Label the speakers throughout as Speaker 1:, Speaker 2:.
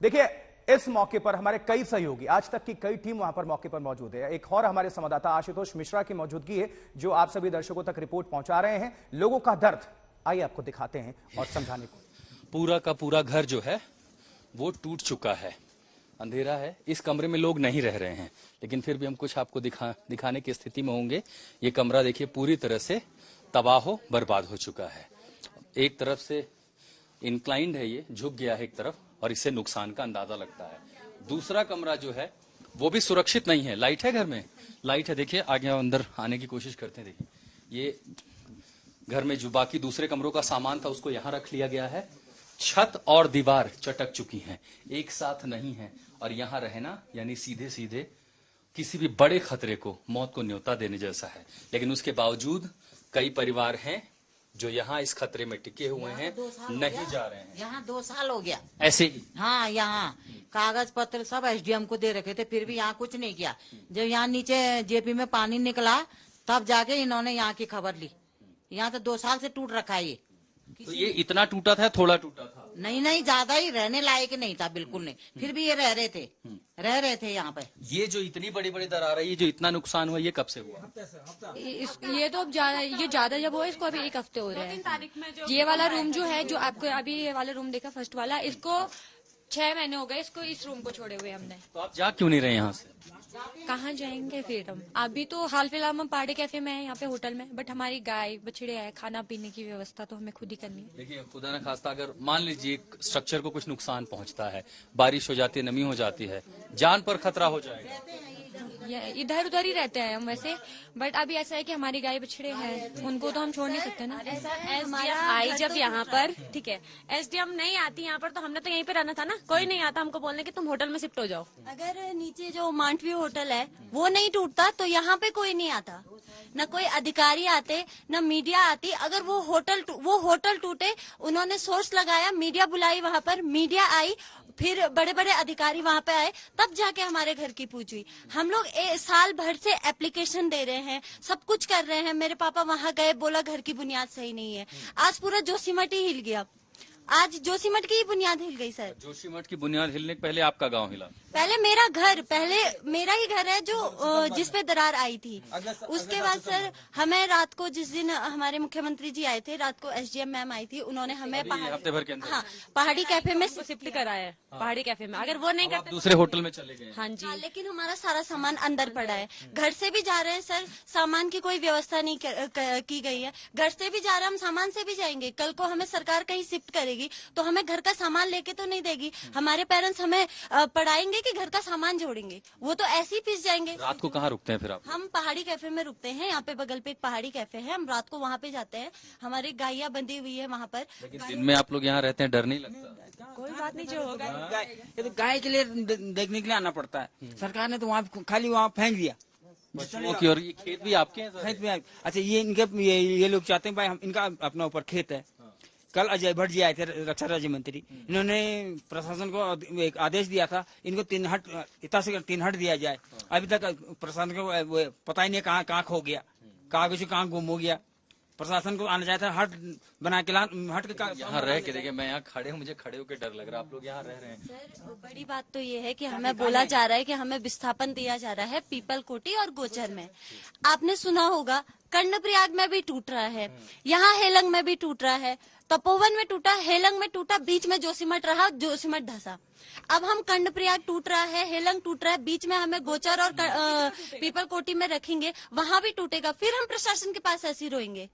Speaker 1: देखिए, इस मौके पर हमारे कई सहयोगी, आज तक की कई टीम वहां पर मौके पर मौजूद है। एक और हमारे संवाददाता आशुतोष मिश्रा की मौजूदगी है, जो आप सभी दर्शकों तक रिपोर्ट पहुंचा रहे हैं। लोगों का दर्द आइए आपको दिखाते हैं और समझाने को।
Speaker 2: पूरा का पूरा घर जो है वो टूट चुका है, अंधेरा है, इस कमरे में लोग नहीं रह रहे हैं, लेकिन फिर भी हम कुछ आपको दिखाने की स्थिति में होंगे। ये कमरा देखिए पूरी तरह से तबाह बर्बाद हो चुका है। एक तरफ से इंक्लाइंड है, ये झुक गया है एक तरफ, और इससे नुकसान का अंदाजा लगता है। दूसरा कमरा जो है वो भी सुरक्षित नहीं है। लाइट है घर में, लाइट है, देखिए आगे अंदर आने की कोशिश करते हैं। देखिए ये घर में जो बाकी दूसरे कमरों का सामान था उसको यहाँ रख लिया गया है। छत और दीवार चटक चुकी हैं, एक साथ नहीं है, और यहाँ रहना यानी सीधे सीधे किसी भी बड़े खतरे को, मौत को न्योता देने जैसा है। लेकिन उसके बावजूद कई परिवार हैं जो यहाँ इस खतरे में टिके हुए हैं, नहीं जा रहे हैं।
Speaker 3: यहाँ 2 साल हो गया
Speaker 2: ऐसे ही।
Speaker 3: हाँ, यहाँ कागज पत्र सब एसडीएम को दे रखे थे, फिर भी यहाँ कुछ नहीं किया। जब यहाँ नीचे जेपी में पानी निकला तब जाके इन्होंने यहाँ की खबर ली। यहाँ तो 2 साल से टूट रखा है ये।
Speaker 2: तो ये इतना टूटा था, थोड़ा टूटा था?
Speaker 3: नहीं, ज्यादा ही, रहने लायक नहीं था, बिल्कुल नहीं। फिर भी ये रह रहे थे यहाँ पे।
Speaker 2: ये जो इतनी बड़ी बड़ी दरार है, ये जो इतना नुकसान हुआ, ये कब से हुआ?
Speaker 4: ये तो ये ज्यादा जब हुआ, इसको अभी 1 हफ्ते हो रहे हैं। ये वाला रूम जो है, जो आपको अभी ये वाला रूम देखा फर्स्ट वाला, इसको 6 महीने हो गए इसको, इस रूम को छोड़े हुए हमने।
Speaker 2: तो आप जा क्यों नहीं रहे यहाँ से?
Speaker 4: कहाँ जाएंगे फिर हम? अभी तो हाल फिलहाल हम पहाड़ी कैफे में है, यहाँ पे होटल में, बट हमारी गाय बछड़े है, खाना पीने की व्यवस्था तो हमें खुद ही करनी है।
Speaker 2: देखिए, खुदा न खास्ता अगर मान लीजिए स्ट्रक्चर को कुछ नुकसान पहुंचता है, बारिश हो जाती है, नमी हो जाती है, जान पर खतरा हो जाएगा।
Speaker 4: इधर उधर ही रहते हैं हम वैसे, बट अभी ऐसा है कि हमारी गाय बछड़े हैं, उनको तो हम छोड़ नहीं सकते ना।
Speaker 5: एसडीएम आई जब यहाँ पर, ठीक है, एसडीएम नहीं आती यहाँ पर, तो हमने तो यहीं पे रहना था ना। कोई नहीं आता हमको बोलने कि तुम होटल में शिफ्ट हो जाओ।
Speaker 6: अगर नीचे जो माउंट व्यू होटल है वो नहीं टूटता तो यहाँ पे कोई नहीं आता, न कोई अधिकारी आते, न मीडिया आती। अगर वो होटल टूटे, उन्होंने सोर्स लगाया, मीडिया बुलाई, वहाँ पर मीडिया आई, फिर बड़े बड़े अधिकारी वहाँ पे आए, तब जाके हमारे घर की पूछ हुई। हम लोग साल भर से एप्लीकेशन दे रहे हैं, सब कुछ कर रहे हैं। मेरे पापा वहाँ गए, बोला घर की बुनियाद सही नहीं है। आज पूरा जोशीमठ ही हिल गया, आज जोशीमठ की बुनियाद हिल गई सर।
Speaker 2: जोशीमठ की बुनियाद हिलने के पहले आपका गांव हिला?
Speaker 6: पहले मेरा ही घर है जो जिसपे दरार आई थी। उसके बाद सर हमें रात को, जिस दिन हमारे मुख्यमंत्री जी आए थे, रात को एसडीएम मैम आई थी, उन्होंने हमें
Speaker 2: हफ्ते भर के अंदर
Speaker 6: पहाड़ी कैफे में
Speaker 5: शिफ्ट कराया है। पहाड़ी कैफे में अगर वो नहीं करते,
Speaker 2: दूसरे होटल में चले गए।
Speaker 5: हाँ जी,
Speaker 6: लेकिन हमारा सारा सामान अंदर पड़ा है। घर से भी जा रहे हैं सर, सामान की कोई व्यवस्था नहीं की गई है। घर से भी जा रहे हैं, हम सामान से भी जाएंगे। कल को हमें सरकार कहीं शिफ्ट करेगी तो हमें घर का सामान लेके तो नहीं देगी। हमारे पेरेंट्स हमें पढ़ाएंगे कि घर का सामान जोड़ेंगे? वो तो ऐसे ही पिस जाएंगे।
Speaker 2: रात को कहाँ रुकते हैं फिर आप?
Speaker 6: हम पहाड़ी कैफे में रुकते हैं, यहाँ पे बगल पे एक पहाड़ी कैफे है, हम रात को वहाँ पे जाते हैं। हमारी गायियाँ बंधी हुई है वहाँ पर।
Speaker 2: लेकिन दिन में आप लोग यहाँ रहते हैं, डर नहीं लगता?
Speaker 5: कोई बात नहीं, जो होगा।
Speaker 7: ये तो गाय के लिए देखने के लिए आना पड़ता है। सरकार ने तो वहाँ खाली वहाँ फेंक दिया।
Speaker 2: और ये खेत भी आपके हैं?
Speaker 7: खेत में, अच्छा, ये लोग चाहते हैं भाई हम, इनका अपना ऊपर खेत है। कल अजय भट्ट जी आए थे, रक्षा राज्य मंत्री, इन्होंने प्रशासन को एक आदेश दिया था, इनको 3 हट दिया जाए। अभी तक प्रशासन को पता ही नहीं कहाँ खो गया, कागज कहाँ गुम हो गया। प्रशासन को आना चाहता है, हट बना के हट के
Speaker 2: यहाँ रह के देखिए, मैं यहाँ खड़े हूँ, मुझे खड़े होकर डर लग रहा है। आप लोग यहाँ रह रहे हैं।
Speaker 6: सर बड़ी बात तो ये है कि हमें बोला जा रहा है कि हमें विस्थापन दिया जा रहा है पीपल कोटी और गोचर में। आपने सुना होगा कर्णप्रयाग में भी टूट रहा है, यहाँ हेलंग में भी टूट रहा है, तपोवन में टूटा, हेलंग में टूटा, बीच में जोशीमठ रहा, जोशीमठ धसा। अब हम कर्णप्रयाग टूट रहा है, हेलंग टूट रहा है, बीच में हमें गोचर और पीपल कोटी में रखेंगे, वहां भी टूटेगा। फिर हम प्रशासन के पास ऐसे रोएंगे।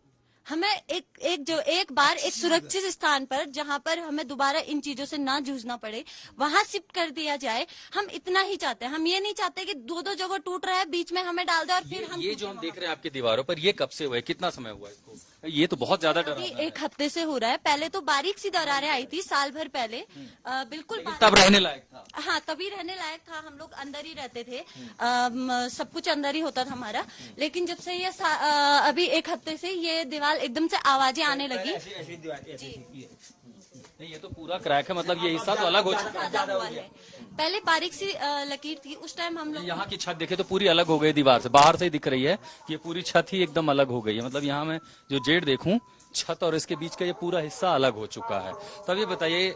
Speaker 6: हमें एक बार एक सुरक्षित स्थान पर, जहां पर हमें दोबारा इन चीजों से ना जूझना पड़े, वहां शिफ्ट कर दिया जाए। हम इतना ही चाहते हैं, हम ये नहीं चाहते कि 2 जगह टूट रहा है, बीच में हमें डाल दे और फिर हम।
Speaker 2: ये जो हम देख रहे हैं आपकी दीवारों पर, ये कब से हुआ है, कितना समय हुआ है इसको? ये तो बहुत ज्यादा डर।
Speaker 6: 1 हफ्ते से हो रहा है। पहले तो बारीक सी दरारें आई थी साल भर पहले, बिल्कुल
Speaker 2: तब रहने लायक था।
Speaker 6: हाँ, तभी रहने लायक था। हम लोग अंदर ही रहते थे, सब कुछ अंदर ही होता था हमारा। लेकिन जब से ये अभी 1 हफ्ते से ये दीवार एकदम से आवाजें आने लगी।
Speaker 2: नहीं, ये तो पूरा क्रैक है, मतलब ये हिस्सा तो अलग हो चुका है।
Speaker 6: पहले बारीक सी लकीर थी, उस टाइम हम लोग।
Speaker 2: यहाँ की छत देखे तो पूरी अलग हो गई दीवार से, बाहर से ही दिख रही है कि ये पूरी छत ही एकदम अलग हो गई है। मतलब यहाँ मैं जो जेड देखूं, छत और इसके बीच का ये पूरा हिस्सा अलग हो चुका है। तब ये बताइए,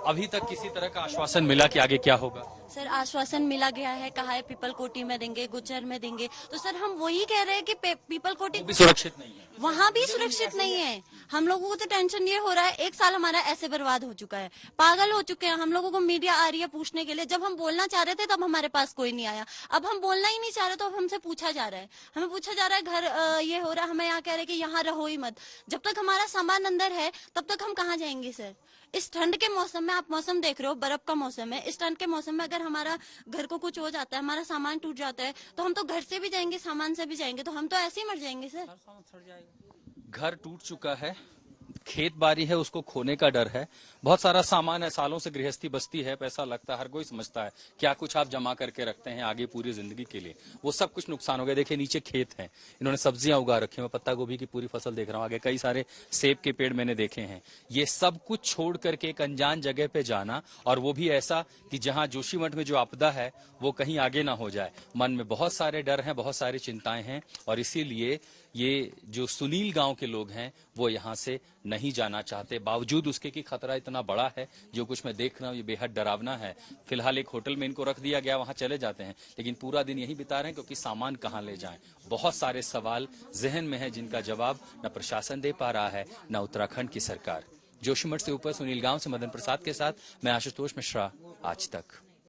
Speaker 2: अभी तक किसी तरह का आश्वासन मिला कि आगे क्या होगा?
Speaker 6: सर आश्वासन मिला गया है, कहा है पीपल कोटी में देंगे, गुज्जर में देंगे। तो सर हम वही कह रहे हैं कि पीपल कोटी
Speaker 2: वो भी सुरक्षित नहीं है।
Speaker 6: वहाँ भी सुरक्षित नहीं है। हम लोगों को तो टेंशन ये हो रहा है, 1 साल हमारा ऐसे बर्बाद हो चुका है, पागल हो चुके हैं। हम लोगों को मीडिया आ रही है पूछने के लिए, जब हम बोलना चाह रहे थे तब हमारे पास कोई नहीं आया। अब हम बोलना ही नहीं चाह रहे तो अब हमसे पूछा जा रहा है, हमें पूछा जा रहा है घर ये हो रहा है, हमें यहाँ कह रहे हैं कि यहाँ रहो ही मत। जब तक हमारा सामान अंदर है तब तक हम कहाँ जाएंगे सर? इस ठंड के मौसम में, आप मौसम देख रहे हो, बर्फ का मौसम है, इस ठंड के मौसम में अगर हमारा घर को कुछ हो जाता है, हमारा सामान टूट जाता है, तो हम तो घर से भी जाएंगे, सामान से भी जाएंगे, तो हम तो ऐसे ही मर जाएंगे सर।
Speaker 2: घर टूट चुका है, खेत बाड़ी है, उसको खोने का डर है, बहुत सारा सामान है, सालों से गृहस्थी बसती है, पैसा लगता है, हर कोई समझता है क्या कुछ आप जमा करके रखते हैं आगे पूरी जिंदगी के लिए, वो सब कुछ नुकसान हो गया। देखिए नीचे खेत है, इन्होंने सब्जियां उगा रखी हैं, पत्ता गोभी की पूरी फसल देख रहा हूँ, आगे कई सारे सेब के पेड़ मैंने देखे हैं। ये सब कुछ छोड़ करके एक अनजान जगह पे जाना, और वो भी ऐसा कि जहां जोशीमठ में जो आपदा है वो कहीं आगे ना हो जाए, मन में बहुत सारे डर हैं, बहुत सारी चिंताएं हैं, और इसीलिए ये जो सुनील गांव के लोग हैं वो यहाँ से नहीं जाना चाहते, बावजूद उसके कि खतरा इतना बड़ा है। जो कुछ मैं देख रहा हूँ ये बेहद डरावना है। फिलहाल एक होटल में इनको रख दिया गया, वहां चले जाते हैं, लेकिन पूरा दिन यही बिता रहे हैं क्योंकि सामान कहाँ ले जाएं। बहुत सारे सवाल जहन में है जिनका जवाब न प्रशासन दे पा रहा है, न उत्तराखंड की सरकार। जोशीमठ से ऊपर सुनील गांव से मदन प्रसाद के साथ मैं आशुतोष मिश्रा, आज तक।